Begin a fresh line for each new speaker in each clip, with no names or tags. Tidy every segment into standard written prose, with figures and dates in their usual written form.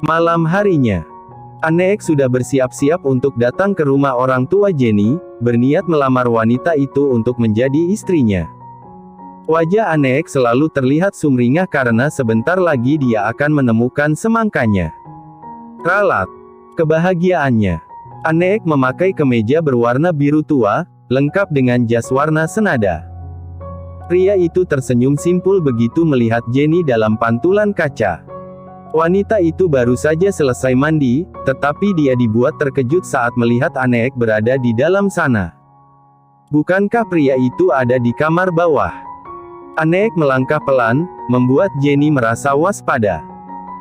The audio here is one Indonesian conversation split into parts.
Malam harinya, Aneek sudah bersiap-siap untuk datang ke rumah orang tua Jenny, berniat melamar wanita itu untuk menjadi istrinya. Wajah Aneek selalu terlihat sumringah karena sebentar lagi dia akan menemukan semangkanya. Ralat kebahagiaannya. Aneek memakai kemeja berwarna biru tua, lengkap dengan jas warna senada. Pria itu tersenyum simpul begitu melihat Jenny dalam pantulan kaca. Wanita itu baru saja selesai mandi, tetapi dia dibuat terkejut saat melihat Aneek berada di dalam sana. Bukankah pria itu ada di kamar bawah? Aneek melangkah pelan, membuat Jenny merasa waspada.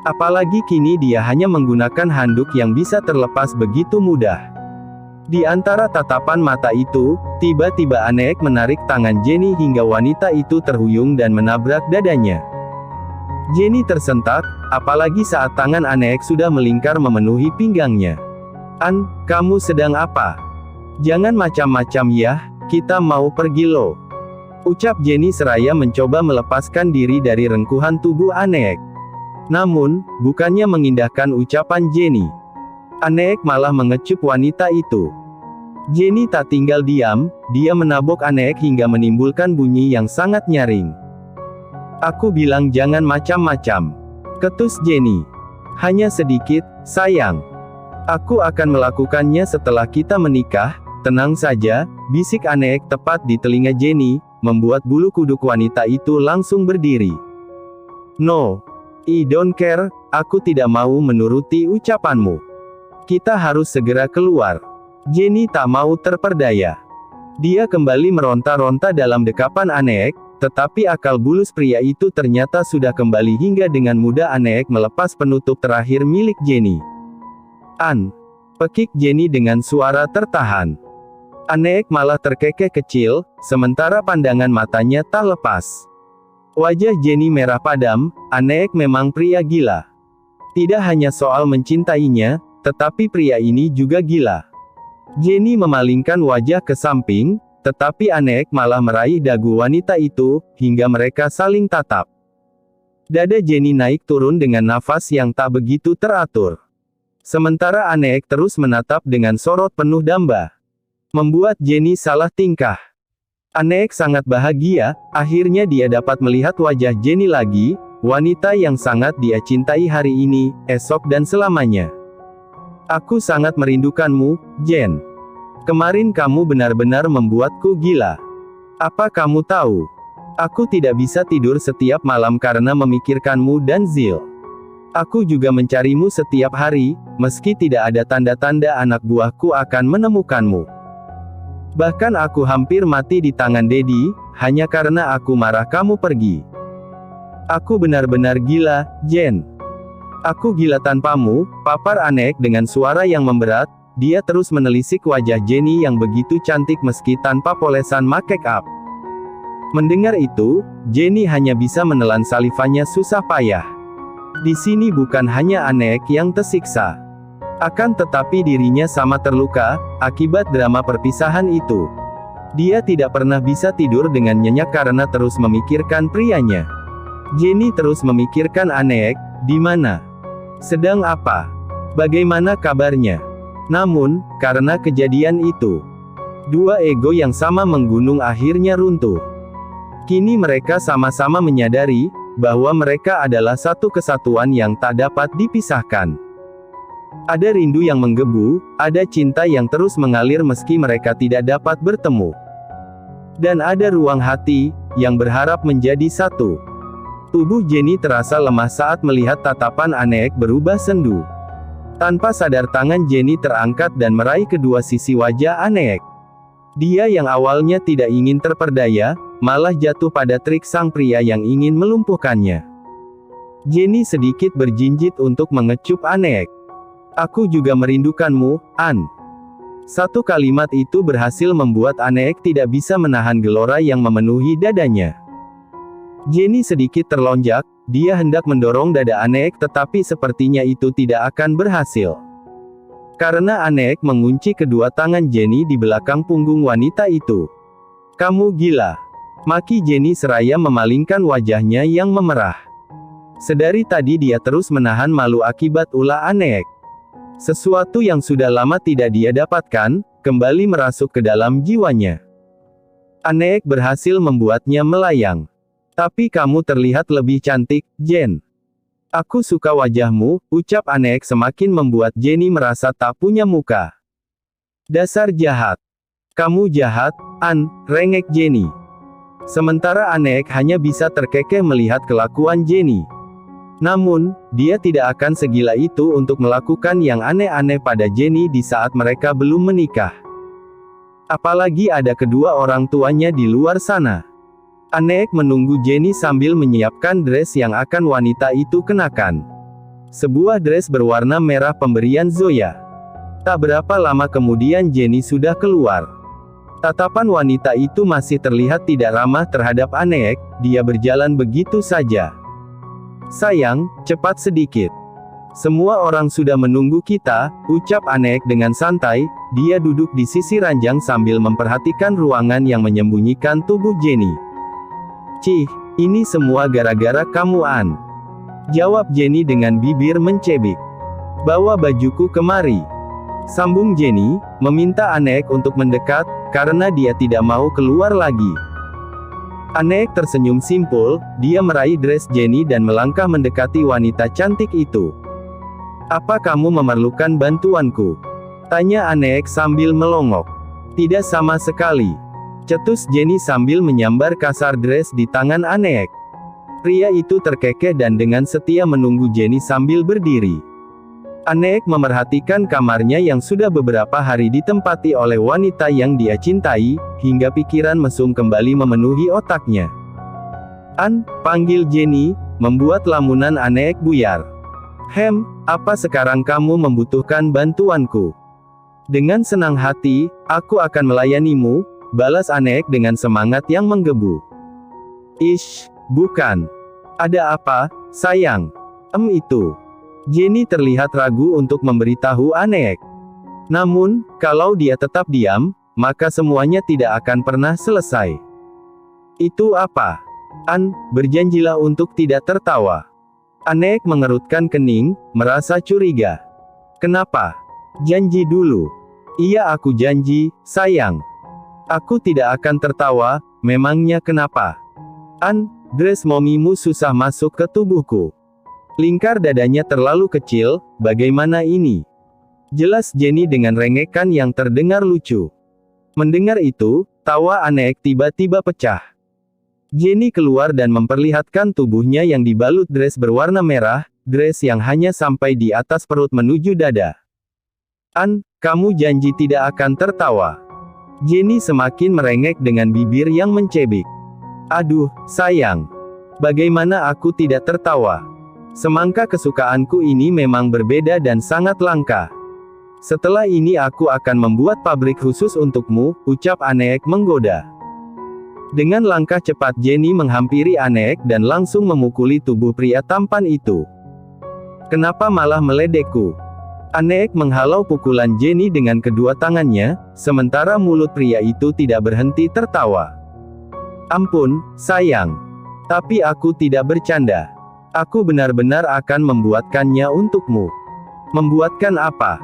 Apalagi kini dia hanya menggunakan handuk yang bisa terlepas begitu mudah. Di antara tatapan mata itu, tiba-tiba Aneek menarik tangan Jenny hingga wanita itu terhuyung dan menabrak dadanya. Jenny tersentak, apalagi saat tangan Aneek sudah melingkar memenuhi pinggangnya. "An, kamu sedang apa? Jangan macam-macam ya, kita mau pergi loh," ucap Jenny seraya mencoba melepaskan diri dari rengkuhan tubuh Aneek. Namun, bukannya mengindahkan ucapan Jenny, Aneek malah mengecup wanita itu. Jenny tak tinggal diam, dia menabok Aneek hingga menimbulkan bunyi yang sangat nyaring. "Aku bilang jangan macam-macam," ketus Jenny. "Hanya sedikit, sayang. Aku akan melakukannya setelah kita menikah, tenang saja," bisik Aneek tepat di telinga Jenny, membuat bulu kuduk wanita itu langsung berdiri. "No, I don't care, aku tidak mau menuruti ucapanmu. Kita harus segera keluar." Jenny tak mau terperdaya. Dia kembali meronta-ronta dalam dekapan Aneek, tetapi akal bulus pria itu ternyata sudah kembali hingga dengan mudah Aneek melepas penutup terakhir milik Jenny. "An," pekik Jenny dengan suara tertahan. Aneek malah terkekeh kecil, sementara pandangan matanya tak lepas. Wajah Jenny merah padam, Aneek memang pria gila. Tidak hanya soal mencintainya, tetapi pria ini juga gila. Jenny memalingkan wajah ke samping, tetapi Aneek malah meraih dagu wanita itu, hingga mereka saling tatap. Dada Jenny naik turun dengan nafas yang tak begitu teratur. Sementara Aneek terus menatap dengan sorot penuh damba. Membuat Jenny salah tingkah. Aneek sangat bahagia, akhirnya dia dapat melihat wajah Jenny lagi, wanita yang sangat dia cintai hari ini, esok dan selamanya. "Aku sangat merindukanmu, Jen. Kemarin kamu benar-benar membuatku gila. Apa kamu tahu? Aku tidak bisa tidur setiap malam karena memikirkanmu dan Zil. Aku juga mencarimu setiap hari, meski tidak ada tanda-tanda anak buahku akan menemukanmu. Bahkan aku hampir mati di tangan Dedi, hanya karena aku marah kamu pergi. Aku benar-benar gila, Jen. Aku gila tanpamu," papar Aneek dengan suara yang memberat. Dia terus menelisik wajah Jenny yang begitu cantik meski tanpa polesan make up. Mendengar itu, Jenny hanya bisa menelan salivannya susah payah. Di sini bukan hanya Aneek yang tersiksa. Akan tetapi dirinya sama terluka, akibat drama perpisahan itu. Dia tidak pernah bisa tidur dengan nyenyak karena terus memikirkan prianya. Jenny terus memikirkan Aneek, di mana? Sedang apa? Bagaimana kabarnya? Namun, karena kejadian itu, dua ego yang sama menggunung akhirnya runtuh. Kini mereka sama-sama menyadari, bahwa mereka adalah satu kesatuan yang tak dapat dipisahkan. Ada rindu yang menggebu, ada cinta yang terus mengalir meski mereka tidak dapat bertemu. Dan ada ruang hati, yang berharap menjadi satu. Tubuh Jenny terasa lemah saat melihat tatapan Aneek berubah sendu. Tanpa sadar tangan Jenny terangkat dan meraih kedua sisi wajah Aneek. Dia yang awalnya tidak ingin terperdaya, malah jatuh pada trik sang pria yang ingin melumpuhkannya. Jenny sedikit berjinjit untuk mengecup Aneek. "Aku juga merindukanmu, An." Satu kalimat itu berhasil membuat Aneek tidak bisa menahan gelora yang memenuhi dadanya. Jenny sedikit terlonjak, dia hendak mendorong dada Aneek tetapi sepertinya itu tidak akan berhasil. Karena Aneek mengunci kedua tangan Jenny di belakang punggung wanita itu. "Kamu gila," maki Jenny seraya memalingkan wajahnya yang memerah. Sedari tadi dia terus menahan malu akibat ulah Aneek. Sesuatu yang sudah lama tidak dia dapatkan, kembali merasuk ke dalam jiwanya. Aneek berhasil membuatnya melayang. Tapi kamu terlihat lebih cantik, Jen. Aku suka wajahmu, ucap Aneek semakin membuat Jenny merasa tak punya muka. Dasar jahat. Kamu jahat, An, rengek Jenny. Sementara Aneek hanya bisa terkekeh melihat kelakuan Jenny. Namun, dia tidak akan segila itu untuk melakukan yang aneh-aneh pada Jenny di saat mereka belum menikah. Apalagi ada kedua orang tuanya di luar sana. Aneek menunggu Jenny sambil menyiapkan dress yang akan wanita itu kenakan. Sebuah dress berwarna merah pemberian Zoya. Tak berapa lama kemudian Jenny sudah keluar. Tatapan wanita itu masih terlihat tidak ramah terhadap Aneek, dia berjalan begitu saja. Sayang, cepat sedikit. Semua orang sudah menunggu kita, ucap Aneek dengan santai, dia duduk di sisi ranjang sambil memperhatikan ruangan yang menyembunyikan tubuh Jenny. Cih, ini semua gara-gara kamu An. Jawab Jenny dengan bibir mencebik. Bawa bajuku kemari. Sambung Jenny, meminta Aneek untuk mendekat, karena dia tidak mau keluar lagi. Aneek tersenyum simpul, dia meraih dress Jenny dan melangkah mendekati wanita cantik itu. Apa kamu memerlukan bantuanku? Tanya Aneek sambil melongok. Tidak sama sekali. Cetus Jenny sambil menyambar kasar dress di tangan Aneek. Pria itu terkekeh dan dengan setia menunggu Jenny sambil berdiri. Aneek memerhatikan kamarnya yang sudah beberapa hari ditempati oleh wanita yang dia cintai, hingga pikiran mesum kembali memenuhi otaknya. An, panggil Jenny, membuat lamunan Aneek buyar. Apa sekarang kamu membutuhkan bantuanku? Dengan senang hati, aku akan melayanimu, balas Aneek dengan semangat yang menggebu. Ish, bukan. Ada apa, sayang? Itu. Jenny terlihat ragu untuk memberitahu Aneek. Namun, kalau dia tetap diam, maka semuanya tidak akan pernah selesai. Itu apa? An, berjanjilah untuk tidak tertawa. Aneek mengerutkan kening, merasa curiga. Kenapa? Janji dulu. Iya aku janji, sayang. Aku tidak akan tertawa, memangnya kenapa? An, dress momimu susah masuk ke tubuhku. Lingkar dadanya terlalu kecil, bagaimana ini? Jelas Jenny dengan rengekan yang terdengar lucu. Mendengar itu, tawa Aneek tiba-tiba pecah. Jenny keluar dan memperlihatkan tubuhnya yang dibalut dress berwarna merah, dress yang hanya sampai di atas perut menuju dada. An, kamu janji tidak akan tertawa. Jenny semakin merengek dengan bibir yang mencebik. Aduh, sayang. Bagaimana aku tidak tertawa? Semangka kesukaanku ini memang berbeda dan sangat langka. Setelah ini aku akan membuat pabrik khusus untukmu, ucap Aneek menggoda. Dengan langkah cepat Jenny menghampiri Aneek dan langsung memukuli tubuh pria tampan itu. Kenapa malah meledekku? Aneek menghalau pukulan Jenny dengan kedua tangannya, sementara mulut pria itu tidak berhenti tertawa. Ampun, sayang. Tapi aku tidak bercanda. Aku benar-benar akan membuatkannya untukmu. Membuatkan apa?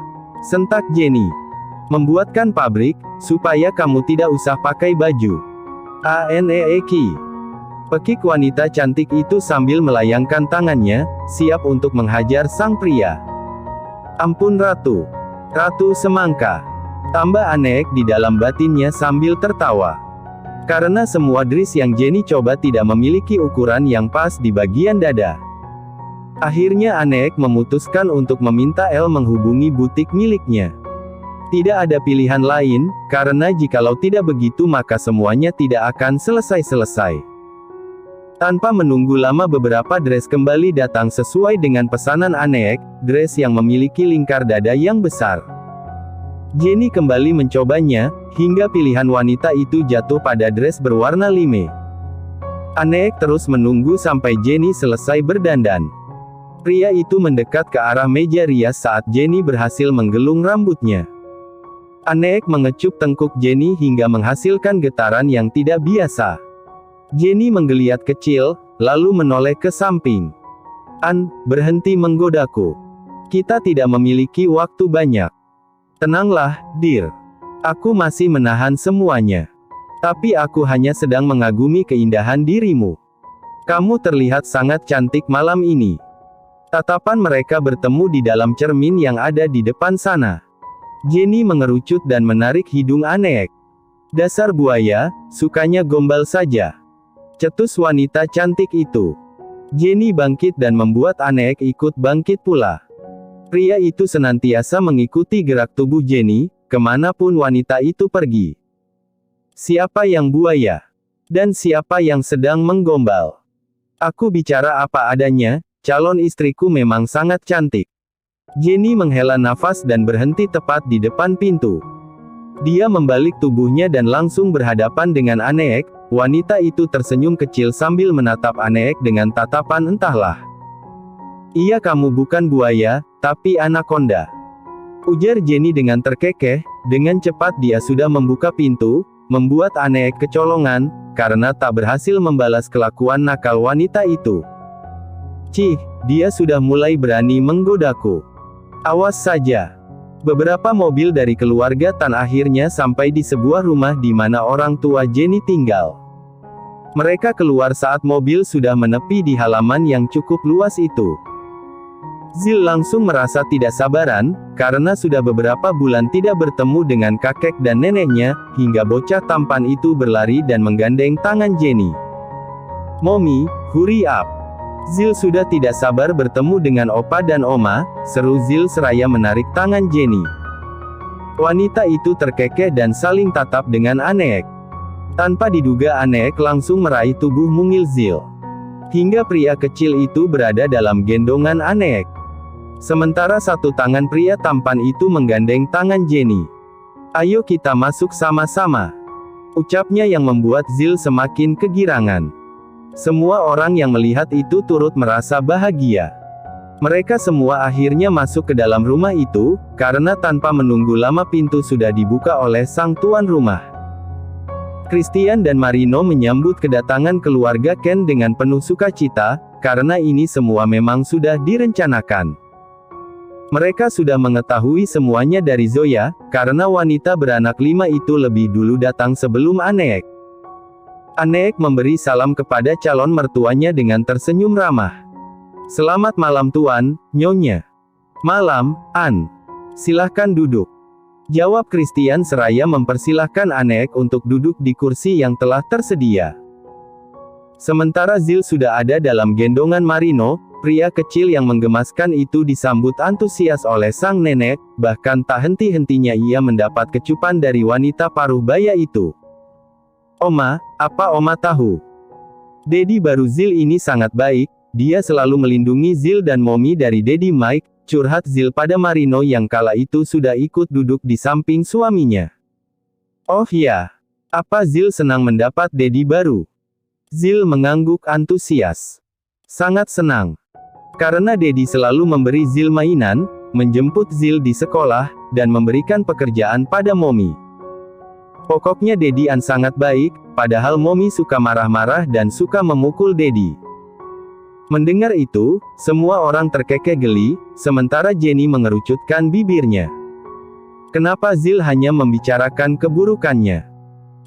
Sentak Jenny. Membuatkan pabrik, supaya kamu tidak usah pakai baju. Aneeki. Pekik wanita cantik itu sambil melayangkan tangannya, siap untuk menghajar sang pria. Ampun Ratu. Ratu semangka. Tambah Aneek di dalam batinnya sambil tertawa. Karena semua dress yang Jenny coba tidak memiliki ukuran yang pas di bagian dada. Akhirnya Aneek memutuskan untuk meminta Elle menghubungi butik miliknya. Tidak ada pilihan lain, karena jikalau tidak begitu maka semuanya tidak akan selesai-selesai. Tanpa menunggu lama beberapa dress kembali datang sesuai dengan pesanan Aneek, dress yang memiliki lingkar dada yang besar. Jenny kembali mencobanya, hingga pilihan wanita itu jatuh pada dress berwarna lime. Aneek terus menunggu sampai Jenny selesai berdandan. Pria itu mendekat ke arah meja rias saat Jenny berhasil menggelung rambutnya. Aneek mengecup tengkuk Jenny hingga menghasilkan getaran yang tidak biasa. Jenny menggeliat kecil, lalu menoleh ke samping. Berhenti menggodaku. Kita tidak memiliki waktu banyak. Tenanglah, Dear. Aku masih menahan semuanya. Tapi aku hanya sedang mengagumi keindahan dirimu. Kamu terlihat sangat cantik malam ini. Tatapan mereka bertemu di dalam cermin yang ada di depan sana. Jenny mengerucut dan menarik hidung Aneek. Dasar buaya, sukanya gombal saja. Cetus wanita cantik itu. Jenny bangkit dan membuat Aneek ikut bangkit pula. Pria itu senantiasa mengikuti gerak tubuh Jenny, kemanapun wanita itu pergi. Siapa yang buaya? Dan siapa yang sedang menggombal? Aku bicara apa adanya, calon istriku memang sangat cantik. Jenny menghela nafas dan berhenti tepat di depan pintu. Dia membalik tubuhnya dan langsung berhadapan dengan Aneek. Wanita itu tersenyum kecil sambil menatap Aneek dengan tatapan entahlah. Iya, kamu bukan buaya, tapi anaconda. Ujar Jenny dengan terkekeh. Dengan cepat dia sudah membuka pintu, membuat Aneek kecolongan, karena tak berhasil membalas kelakuan nakal wanita itu. Cih, dia sudah mulai berani menggodaku. Awas saja. Beberapa mobil dari keluarga Tan akhirnya sampai di sebuah rumah di mana orang tua Jenny tinggal. Mereka keluar saat mobil sudah menepi di halaman yang cukup luas itu. Zil langsung merasa tidak sabaran, karena sudah beberapa bulan tidak bertemu dengan kakek dan neneknya, hingga bocah tampan itu berlari dan menggandeng tangan Jenny. Mommy, hurry up. Zil sudah tidak sabar bertemu dengan Opa dan Oma, seru Zil seraya menarik tangan Jenny. Wanita itu terkekeh dan saling tatap dengan Aneek. Tanpa diduga Aneek langsung meraih tubuh mungil Zil. Hingga pria kecil itu berada dalam gendongan Aneek. Sementara satu tangan pria tampan itu menggandeng tangan Jenny. Ayo kita masuk sama-sama. Ucapnya yang membuat Zil semakin kegirangan. Semua orang yang melihat itu turut merasa bahagia. Mereka semua akhirnya masuk ke dalam rumah itu, karena tanpa menunggu lama pintu sudah dibuka oleh sang tuan rumah. Christian dan Marino menyambut kedatangan keluarga Ken dengan penuh sukacita, karena ini semua memang sudah direncanakan. Mereka sudah mengetahui semuanya dari Zoya, karena wanita beranak 5 itu lebih dulu datang sebelum Aneek. Aneek memberi salam kepada calon mertuanya dengan tersenyum ramah. Selamat malam Tuan, Nyonya. Malam, An. Silahkan duduk. Jawab Christian seraya mempersilahkan Aneek untuk duduk di kursi yang telah tersedia. Sementara Zil sudah ada dalam gendongan Marino, pria kecil yang menggemaskan itu disambut antusias oleh sang nenek, bahkan tak henti-hentinya ia mendapat kecupan dari wanita paruh baya itu. Oma, apa Oma tahu? Dedi baru Zil ini sangat baik, dia selalu melindungi Zil dan Mommy dari Dedi Mike, curhat Zil pada Marino yang kala itu sudah ikut duduk di samping suaminya. Oh ya, apa Zil senang mendapat Dedi baru? Zil mengangguk antusias. Sangat senang. Karena Dedi selalu memberi Zil mainan, menjemput Zil di sekolah, dan memberikan pekerjaan pada Mommy. Pokoknya Dedi An sangat baik, padahal Mommy suka marah-marah dan suka memukul Dedi. Mendengar itu, semua orang terkekeh geli, sementara Jenny mengerucutkan bibirnya. Kenapa Zil hanya membicarakan keburukannya?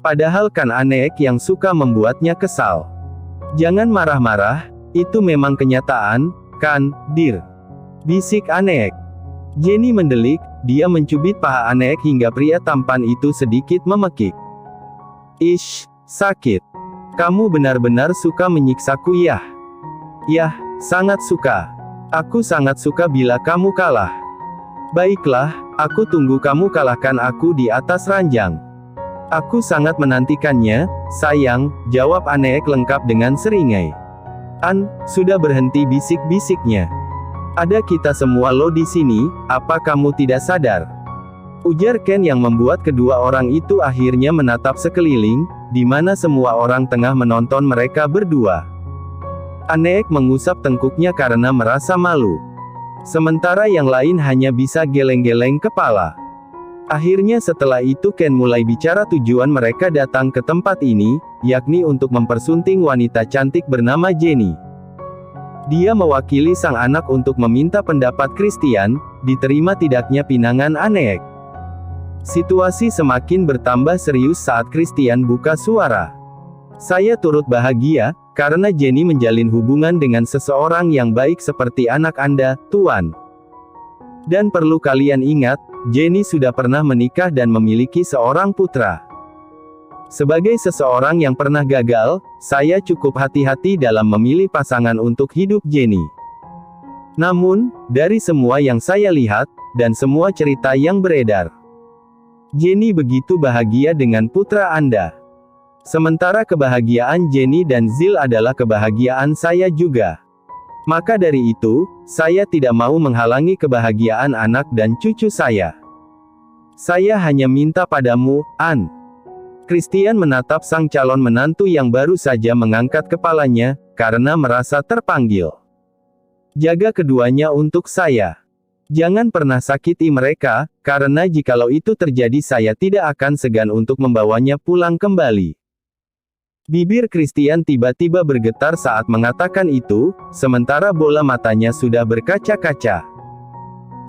Padahal kan Aneek yang suka membuatnya kesal. Jangan marah-marah, itu memang kenyataan, kan, Dir? Bisik Aneek. Jenny mendelik, dia mencubit paha Aneek hingga pria tampan itu sedikit memekik. Ish, sakit. Kamu benar-benar suka menyiksaku ya? Yah, sangat suka. Aku sangat suka bila kamu kalah. Baiklah, aku tunggu kamu kalahkan aku di atas ranjang. Aku sangat menantikannya, sayang, jawab Aneek lengkap dengan seringai. An, sudah berhenti bisik-bisiknya. Ada kita semua lo di sini, apa kamu tidak sadar? Ujar Ken yang membuat kedua orang itu akhirnya menatap sekeliling, di mana semua orang tengah menonton mereka berdua. Aneek mengusap tengkuknya karena merasa malu. Sementara yang lain hanya bisa geleng-geleng kepala. Akhirnya setelah itu Ken mulai bicara tujuan mereka datang ke tempat ini, yakni untuk mempersunting wanita cantik bernama Jenny. Dia mewakili sang anak untuk meminta pendapat Christian, diterima tidaknya pinangan Aneek. Situasi semakin bertambah serius saat Christian buka suara. Saya turut bahagia, karena Jenny menjalin hubungan dengan seseorang yang baik seperti anak Anda, Tuan. Dan perlu kalian ingat, Jenny sudah pernah menikah dan memiliki seorang putra. Sebagai seseorang yang pernah gagal, saya cukup hati-hati dalam memilih pasangan untuk hidup Jenny. Namun, dari semua yang saya lihat, dan semua cerita yang beredar, Jenny begitu bahagia dengan putra Anda. Sementara kebahagiaan Jenny dan Zil adalah kebahagiaan saya juga. Maka dari itu, saya tidak mau menghalangi kebahagiaan anak dan cucu saya. Saya hanya minta padamu, Anne. Christian menatap sang calon menantu yang baru saja mengangkat kepalanya, karena merasa terpanggil. Jaga keduanya untuk saya. Jangan pernah sakiti mereka, karena jikalau itu terjadi saya tidak akan segan untuk membawanya pulang kembali. Bibir Christian tiba-tiba bergetar saat mengatakan itu, sementara bola matanya sudah berkaca-kaca.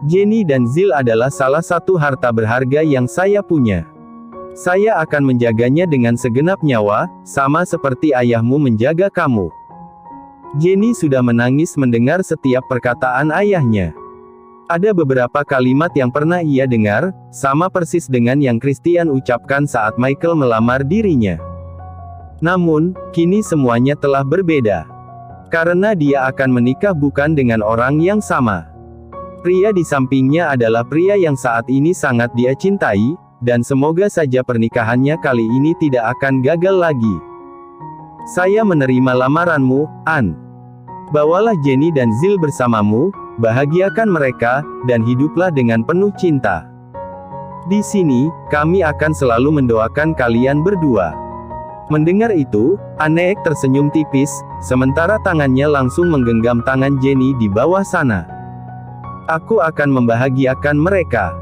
Jenny dan Zil adalah salah satu harta berharga yang saya punya. Saya akan menjaganya dengan segenap nyawa, sama seperti ayahmu menjaga kamu. Jenny sudah menangis mendengar setiap perkataan ayahnya. Ada beberapa kalimat yang pernah ia dengar, sama persis dengan yang Christian ucapkan saat Michael melamar dirinya. Namun, kini semuanya telah berbeda. Karena dia akan menikah bukan dengan orang yang sama. Pria di sampingnya adalah pria yang saat ini sangat dia cintai, dan semoga saja pernikahannya kali ini tidak akan gagal lagi. Saya menerima lamaranmu, Anne. Bawalah Jenny dan Zil bersamamu, bahagiakan mereka, dan hiduplah dengan penuh cinta. Di sini, kami akan selalu mendoakan kalian berdua. Mendengar itu, Aneek tersenyum tipis, sementara tangannya langsung menggenggam tangan Jenny di bawah sana. Aku akan membahagiakan mereka.